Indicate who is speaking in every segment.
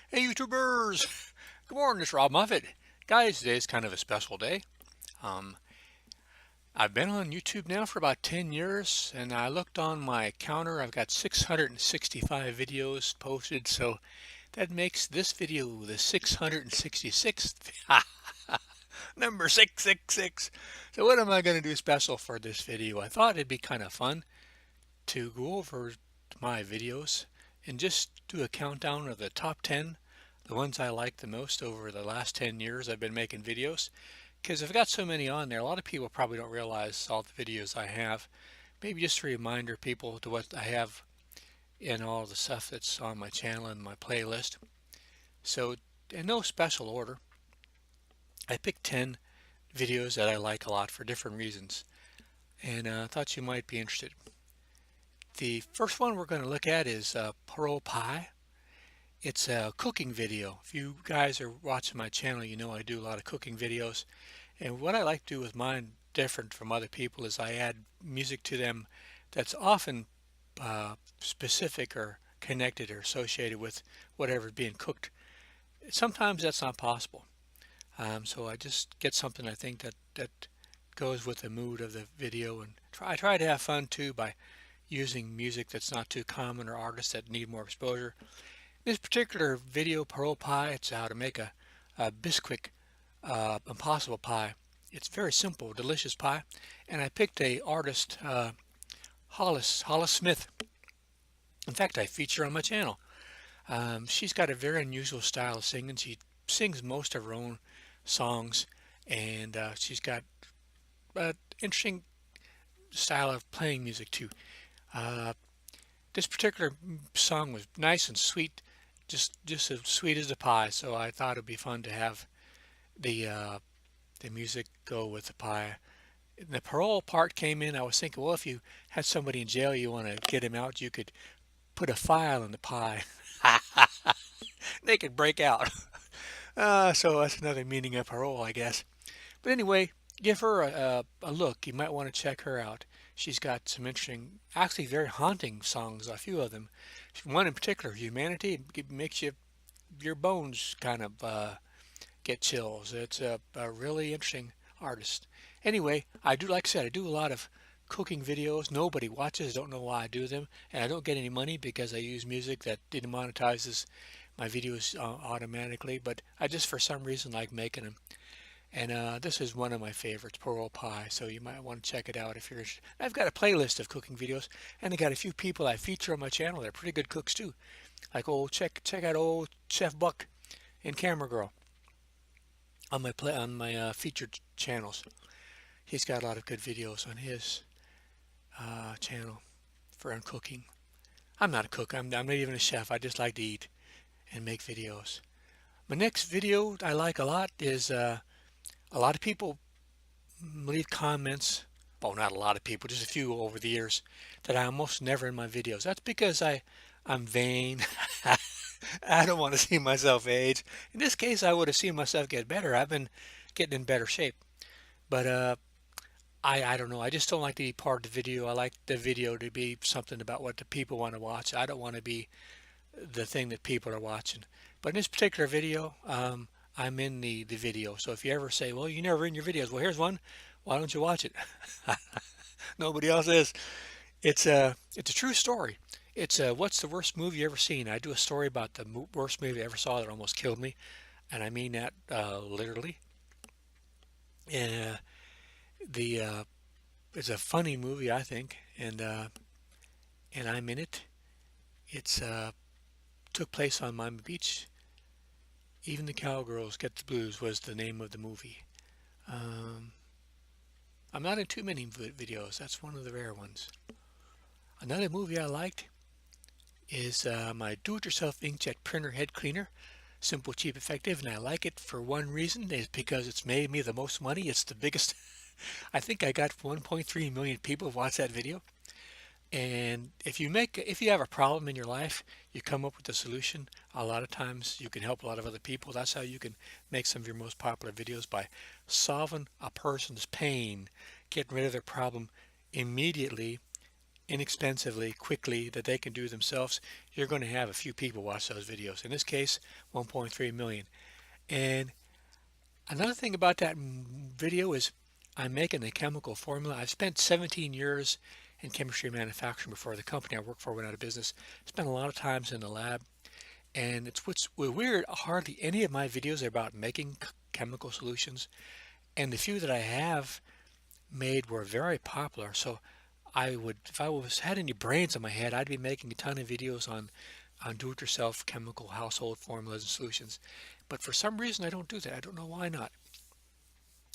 Speaker 1: Hey YouTubers! Good morning, it's Rob Muffet. Guys, today's kind of a special day. Um, I've been on YouTube now for about 10 years, and I looked on my counter. I've got 665 videos posted, so that makes this video the 666th. Number 666. So what am I going to do special for this video? I thought it'd be kind of fun to go over my videos and just do a countdown of the top 10, the ones I like the most over the last 10 years I've been making videos. Because I've got so many on there, a lot of people probably don't realize all the videos I have. Maybe just a reminder people to what I have in all the stuff that's on my channel and my playlist. So in no special order, I picked 10 videos that I like a lot for different reasons, and I thought you might be interested. The first one we're going to look at is Parole Pie. It's a cooking video. If you guys are watching my channel, you know I do a lot of cooking videos. And what I like to do with mine, different from other people, is I add music to them that's often specific or connected or associated with whatever's being cooked. Sometimes that's not possible. So I just get something I think that goes with the mood of the video, and I try to have fun too by using music that's not too common or artists that need more exposure. This particular video, Parole Pie, it's how to make a Bisquick Impossible Pie. It's very simple, delicious pie. And I picked a artist, Hollis Smith. In fact, I feature her on my channel. She's got a very unusual style of singing. She sings most of her own songs, and she's got an interesting style of playing music too. Uh, this particular song was nice and sweet, just as sweet as a pie. So I thought it'd be fun to have the music go with the pie. The parole part came in. I was thinking, well, if you had somebody in jail, you want to get him out, you could put a file in the pie. They could break out. So that's another meaning of parole, I guess. But anyway, give her a look. You might want to check her out. She's got some interesting, actually very haunting songs, a few of them. One in particular, Humanity, it makes your bones kind of get chills. It's a really interesting artist. Anyway, like I said, I do a lot of cooking videos. Nobody watches, don't know why I do them, and I don't get any money because I use music that demonetizes my videos automatically, but I just for some reason like making them. And this is one of my favorites, Parole Pie, so you might want to check it out if you're interested. I've got a playlist of cooking videos, and I got a few people I feature on my channel. They're pretty good cooks too. Like check out old Chef Buck and Camera Girl on my featured channels. He's got a lot of good videos on his channel for cooking. I'm not a cook. I'm not even a chef. I just like to eat and make videos. My next video I like a lot is a lot of people leave comments. Well, not a lot of people, just a few over the years that I almost never in my videos. That's because I'm vain. I don't want to see myself age. In this case, I would have seen myself get better. I've been getting in better shape. But I don't know. I just don't like to be part of the video. I like the video to be something about what the people want to watch. I don't want to be the thing that people are watching. But in this particular video, I'm in the video. So if you ever say, well, you never in your videos, well, here's one. Why don't you watch it? Nobody else is. It's a true story. It's what's the worst movie you ever seen? I do a story about the worst movie I ever saw that almost killed me, and I mean that literally. And the it's a funny movie, I think, and I'm in it. It's took place on Miami Beach. Even the Cowgirls Get the Blues was the name of the movie. Um, I'm not in too many videos. That's one of the rare ones. Another movie I liked is my do-it-yourself inkjet printer head cleaner. Simple, cheap, effective, and I like it for one reason, is because it's made me the most money. It's the biggest. I think I got 1.3 million people watch that video. And if you have a problem in your life, you come up with a solution. A lot of times you can help a lot of other people. That's how you can make some of your most popular videos, by solving a person's pain, getting rid of their problem immediately inexpensively, quickly, that they can do themselves, you're going to have a few people watch those videos. In this case, 1.3 million. And another thing about that video is I'm making a chemical formula. I've spent 17 years in chemistry manufacturing before the company I worked for went out of business. Spent a lot of times in the lab. And it's what's weird, hardly any of my videos are about making chemical solutions. And the few that I have made were very popular. So I would, if I had any brains in my head, I'd be making a ton of videos on do-it-yourself chemical household formulas and solutions. But for some reason, I don't do that. I don't know why not.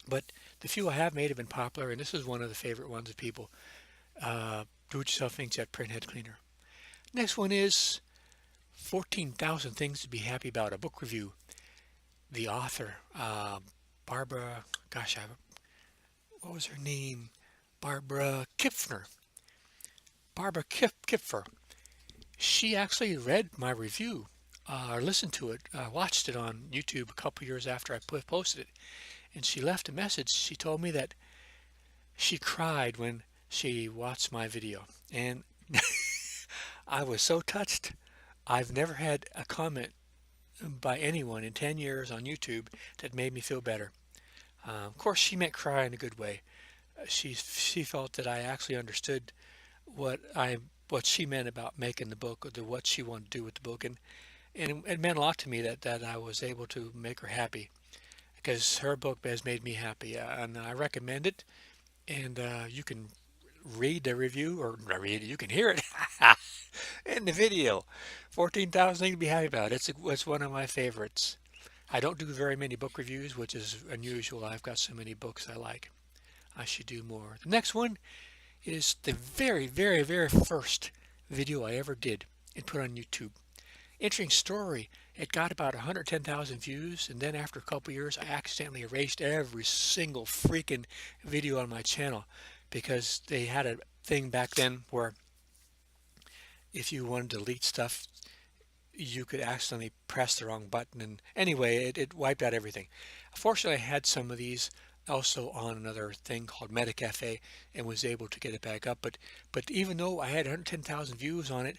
Speaker 1: But the few I have made have been popular, and this is one of the favorite ones of people. Do-it-yourself inkjet printhead cleaner. Next one is 14,000 things to be happy about. A book review. The author, Barbara, gosh, what was her name? Barbara Kipfer. Barbara Kipfer. She actually read my review, or listened to it, watched it on YouTube a couple years after I posted it, and she left a message. She told me that she cried when she watched my video, and I was so touched. I've never had a comment by anyone in 10 years on YouTube that made me feel better. Of course, she meant cry in a good way. She felt that I actually understood what she meant about making the book, or what she wanted to do with the book, and it meant a lot to me that I was able to make her happy, because her book has made me happy, and I recommend it. And you can read the review, or read it, you can hear it in the video. 14,000 things to be happy about. It's one of my favorites. I don't do very many book reviews, which is unusual. I've got so many books I like. I should do more. The next one is the very, very, very first video I ever did and put on YouTube. Interesting story. It got about 110,000 views, and then after a couple years, I accidentally erased every single freaking video on my channel, because they had a thing back then where if you wanted to delete stuff, you could accidentally press the wrong button, and anyway, it wiped out everything. Fortunately, I had some of these also on another thing called MetaCafe and was able to get it back up. But even though I had 110,000 views on it,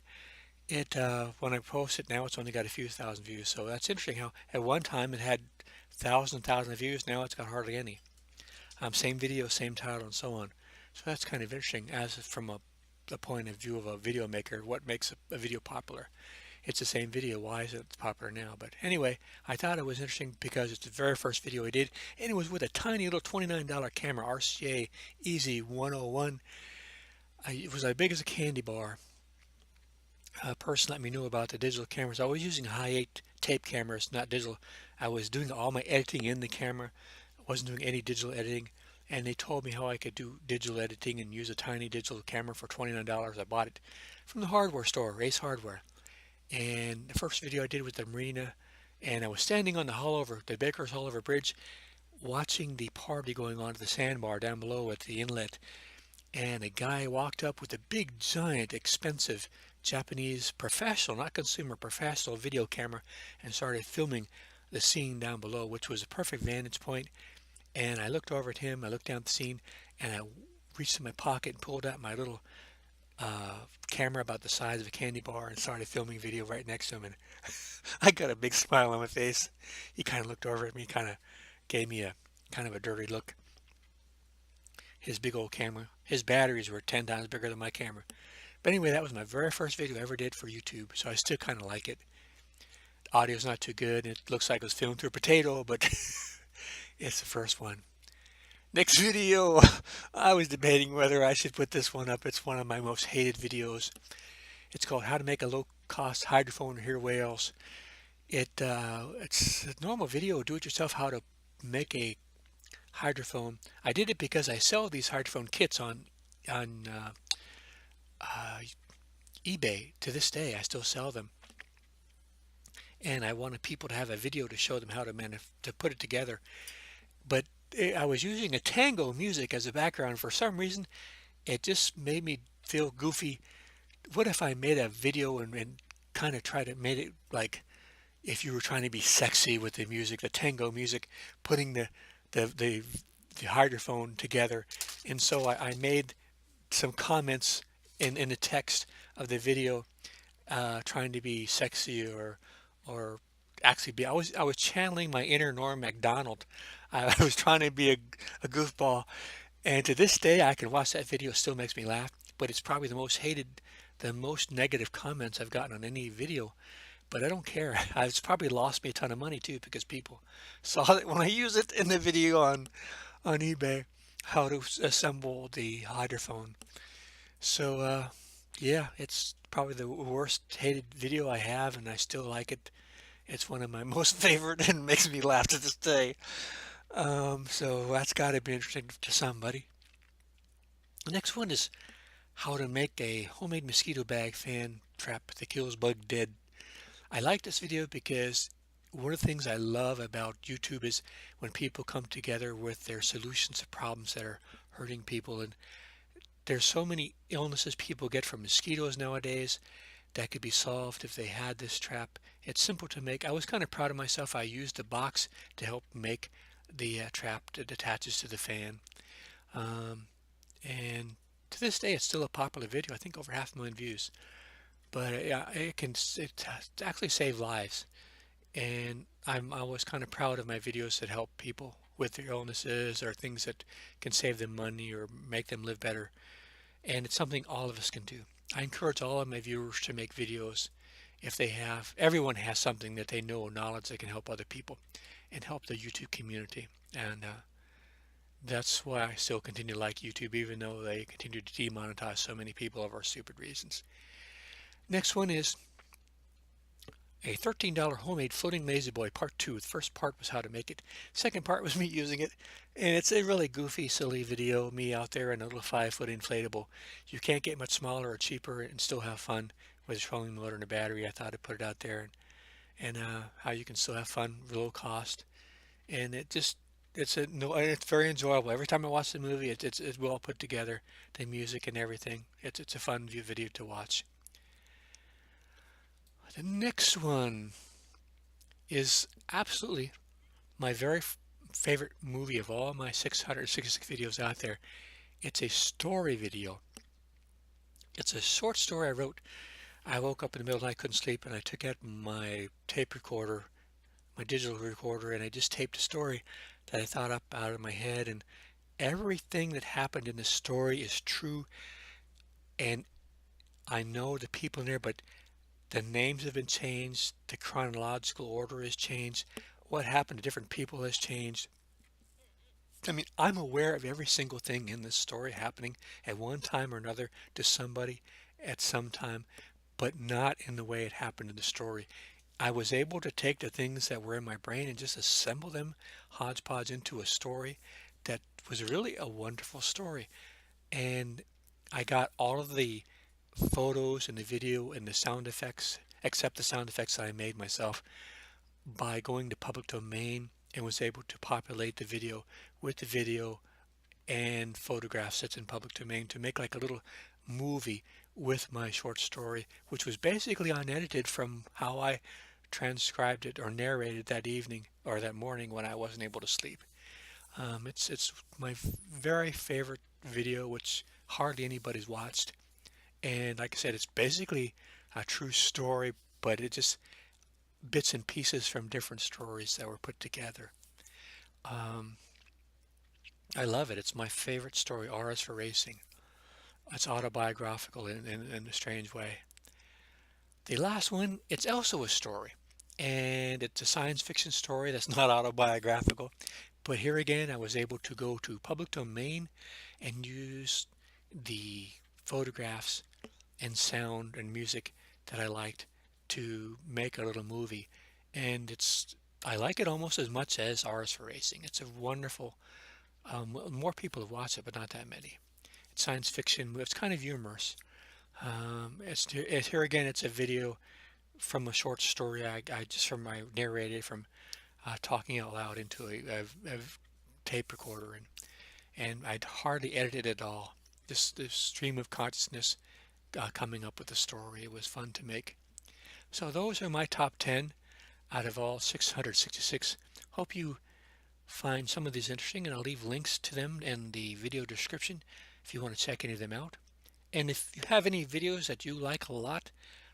Speaker 1: when I post it now, it's only got a few thousand views. So that's interesting how at one time it had thousands of views. Now it's got hardly any. Same video, same title, and so on. So that's kind of interesting as from the point of view of a video maker, what makes a video popular. It's the same video. Why is it popular now? But anyway, I thought it was interesting because it's the very first video I did, and it was with a tiny little $29 camera, RCA Easy 101. It was as big as a candy bar. A person let me know about the digital cameras. I was using high-8 tape cameras, not digital. I was doing all my editing in the camera. I wasn't doing any digital editing, and they told me how I could do digital editing and use a tiny digital camera for $29. I bought it from the hardware store, Ace Hardware. And the first video I did was the Marina, and I was standing on the Haulover, the Baker's Haulover Bridge, watching the party going on at the sandbar down below at the inlet. And a guy walked up with a big, giant, expensive Japanese professional, not consumer, professional video camera, and started filming the scene down below, which was a perfect vantage point. And I looked over at him, I looked down at the scene, and I reached in my pocket and pulled out my little camera about the size of a candy bar and started filming video right next to him, and I got a big smile on my face. He kind of looked over at me, kind of gave me a kind of a dirty look. His big old camera, his batteries were 10 times bigger than my camera. But anyway, that was my very first video I ever did for YouTube, so I still kind of like it. The audio's not too good. It looks like it was filmed through a potato, but it's the first one. Next video, I was debating whether I should put this one up. It's one of my most hated videos. It's called How to Make a Low-Cost Hydrophone Hear Whales. It's a normal video, do-it-yourself, how to make a hydrophone. I did it because I sell these hydrophone kits on eBay. To this day, I still sell them. And I wanted people to have a video to show them how to put it together. But I was using a tango music as a background. For some reason, it just made me feel goofy. What if I made a video and kind of tried to make it like if you were trying to be sexy with the music, the tango music, putting the hydrophone together. And so I made some comments in the text of the video, trying to be sexy or actually be. I was channeling my inner Norm Macdonald. I was trying to be a goofball, and to this day, I can watch that video. It still makes me laugh. But it's probably the most hated, the most negative comments I've gotten on any video. But I don't care. It's probably lost me a ton of money too because people saw that when I use it in the video on eBay, how to assemble the hydrophone. So yeah, it's probably the worst hated video I have, and I still like it. It's one of my most favorite and makes me laugh to this day. So that's got to be interesting to somebody. The next one is how to make a homemade mosquito bag fan trap that kills bug dead. I like this video because one of the things I love about YouTube is when people come together with their solutions to problems that are hurting people. And there's so many illnesses people get from mosquitoes nowadays that could be solved if they had this trap. It's simple to make. I was kind of proud of myself. I used the box to help make the trap that attaches to the fan. And to this day, it's still a popular video. I think over 500,000 views. But yeah, it actually save lives. And I was kind of proud of my videos that help people with their illnesses or things that can save them money or make them live better. And it's something all of us can do. I encourage all of my viewers to make videos if they have, everyone has something that they know or knowledge that can help other people and help the YouTube community. And that's why I still continue to like YouTube, even though they continue to demonetize so many people over stupid reasons. Next one is a $13 homemade floating LazyBoy part 2. The first part was how to make it. Second part was me using it. And it's a really goofy, silly video, me out there in a little 5-foot inflatable. You can't get much smaller or cheaper and still have fun with a trolling motor and a battery. I thought I'd put it out there and how you can still have fun, low cost. And it's very enjoyable. Every time I watch the movie, it's well put together, the music and everything. It's a fun video to watch. The next one is absolutely my very favorite movie of all my 666 videos out there. It's a story video. It's a short story I wrote. I woke up in the middle of the night, couldn't sleep, and I took out my tape recorder, my digital recorder, and I just taped a story that I thought up out of my head. And everything that happened in the story is true. And I know the people in there, but the names have been changed, the chronological order has changed, what happened to different people has changed. I mean, I'm aware of every single thing in this story happening at one time or another to somebody at some time, but not in the way it happened in the story. I was able to take the things that were in my brain and just assemble them hodgepodge into a story that was really a wonderful story. And I got all of the photos and the video and the sound effects, except the sound effects that I made myself, by going to public domain, and was able to populate the video with the video and photographs that's in public domain to make like a little movie with my short story, which was basically unedited from how I transcribed it or narrated that evening or that morning when I wasn't able to sleep. It's my very favorite video, which hardly anybody's watched. And like I said, it's basically a true story, but it just bits and pieces from different stories that were put together. I love it. It's my favorite story, R is for Racing. It's autobiographical in a strange way. The last one, it's also a story. And it's a science fiction story that's not autobiographical. But here again, I was able to go to public domain and use the photographs and sound and music that I liked to make a little movie. And I like it almost as much as R is for Racing. It's a wonderful, more people have watched it, but not that many. It's science fiction. It's kind of humorous. Here again, it's a video from a short story I narrated from talking out loud into a tape recorder, and I'd hardly edited it at all. This stream of consciousness coming up with the story. It was fun to make. So those are my top 10 out of all 666. Hope you find some of these interesting, and I'll leave links to them in the video description if you want to check any of them out. And if you have any videos that you like a lot,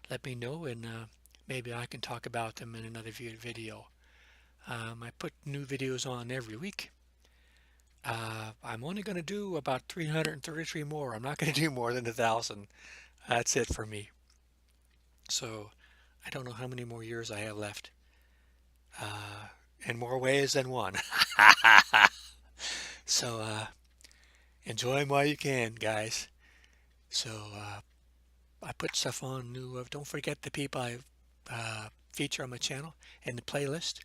Speaker 1: let me know, and maybe I can talk about them in another video. I put new videos on every week. I'm only going to do about 333 more. I'm not going to do more than 1,000. That's it for me. So I don't know how many more years I have left. In more ways than one. So enjoy them while you can, guys. So I put stuff on new. Don't forget the people I feature on my channel and the playlist.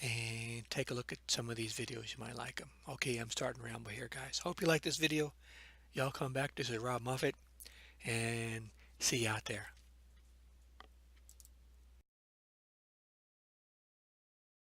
Speaker 1: And take a look at some of these videos. You might like them. Okay, I'm starting to ramble here, guys. Hope you like this video. Y'all come back. This is Rob Muffet, and see you out there.